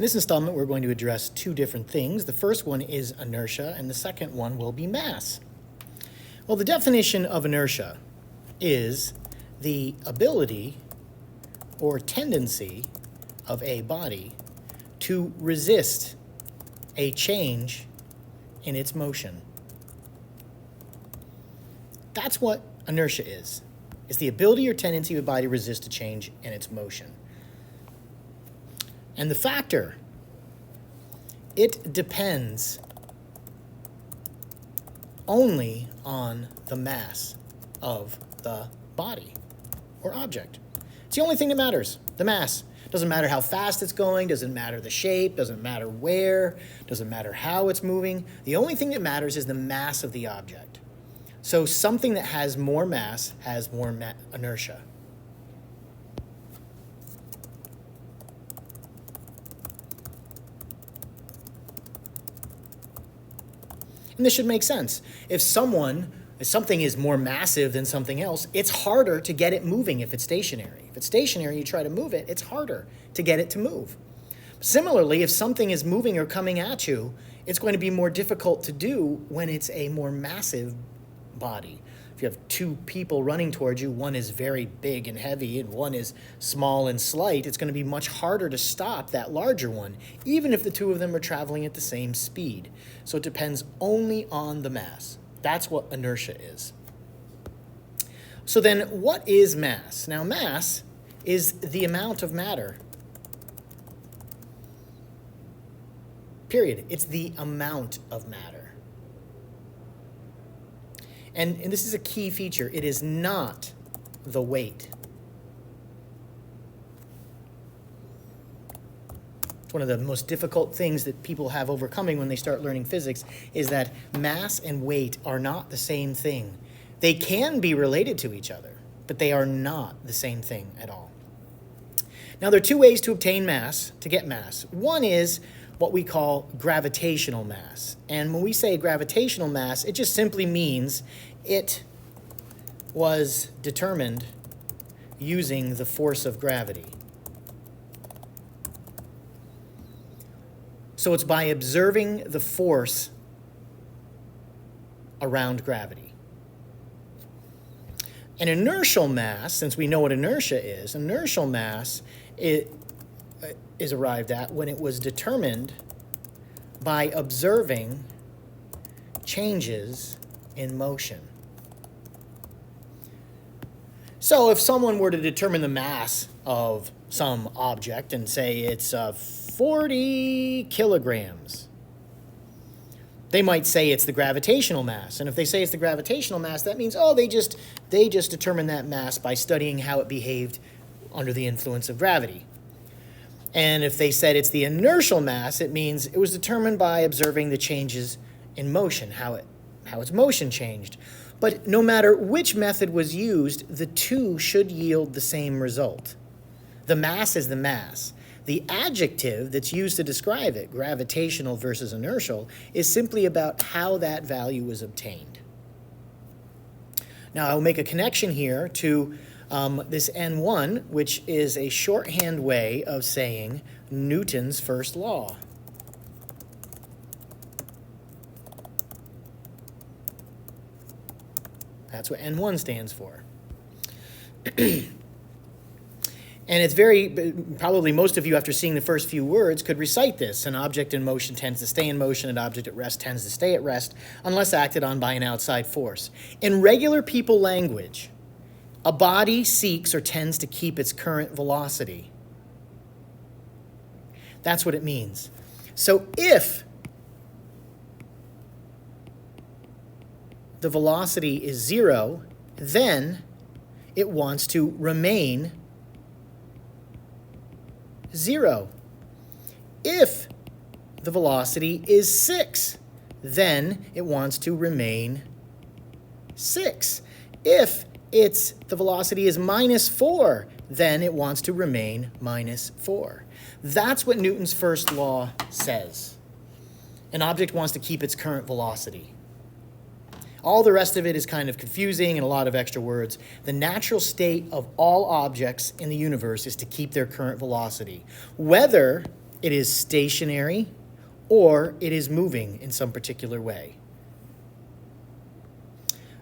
In this installment, we're going to address two different things. The first one is inertia, and the second one will be mass. Well, the definition of inertia is the ability or tendency of a body to resist a change in its motion. That's what inertia is. It's the ability or tendency of a body to resist a change in its motion. And the factor, it depends only on the mass of the body or object. It's the only thing that matters, the mass. Doesn't matter how fast it's going, doesn't matter the shape, doesn't matter where, doesn't matter how it's moving. The only thing that matters is the mass of the object. So something that has more mass has more inertia. And this should make sense. If something is more massive than something else, it's harder to get it moving if it's stationary. If it's stationary, you try to move it, it's harder to get it to move. Similarly, if something is moving or coming at you, it's going to be more difficult to do when it's a more massive body. If you have two people running towards you, one is very big and heavy and one is small and slight, it's going to be much harder to stop that larger one, even if the two of them are traveling at the same speed. So it depends only on the mass. That's what inertia is. So then what is mass? Now mass is the amount of matter. Period. It's the amount of matter. And this is a key feature. It is not the weight. It's one of the most difficult things that people have overcoming when they start learning physics is that mass and weight are not the same thing. They can be related to each other, but they are not the same thing at all. Now, there are two ways to obtain mass, to get mass. One is what we call gravitational mass. And when we say gravitational mass, it just simply means it was determined using the force of gravity. So it's by observing the force around gravity. An inertial mass, since we know what inertia is, inertial mass is arrived at when it was determined by observing changes in motion. So if someone were to determine the mass of some object and say it's 40 kilograms, they might say it's the gravitational mass. And if they say it's the gravitational mass, that means, they just determined that mass by studying how it behaved under the influence of gravity. And if they said it's the inertial mass, it means it was determined by observing the changes in motion, how its motion changed. But no matter which method was used, the two should yield the same result. The mass is the mass. The adjective that's used to describe it, gravitational versus inertial, is simply about how that value was obtained. Now, I'll make a connection here to this N1, which is a shorthand way of saying Newton's first law. That's what N1 stands for. And it's probably most of you, after seeing the first few words, could recite this. An object in motion tends to stay in motion. An object at rest tends to stay at rest unless acted on by an outside force. In regular people language, a body seeks or tends to keep its current velocity. That's what it means. So if the velocity is 0, then it wants to remain 0. If the velocity is 6, then it wants to remain 6. If the velocity is -4, then it wants to remain -4. That's what Newton's first law says. An object wants to keep its current velocity. All the rest of it is kind of confusing and a lot of extra words. The natural state of all objects in the universe is to keep their current velocity. Whether it is stationary, or it is moving in some particular way.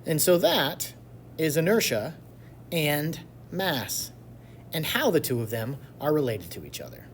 And so that is inertia and mass, and how the two of them are related to each other.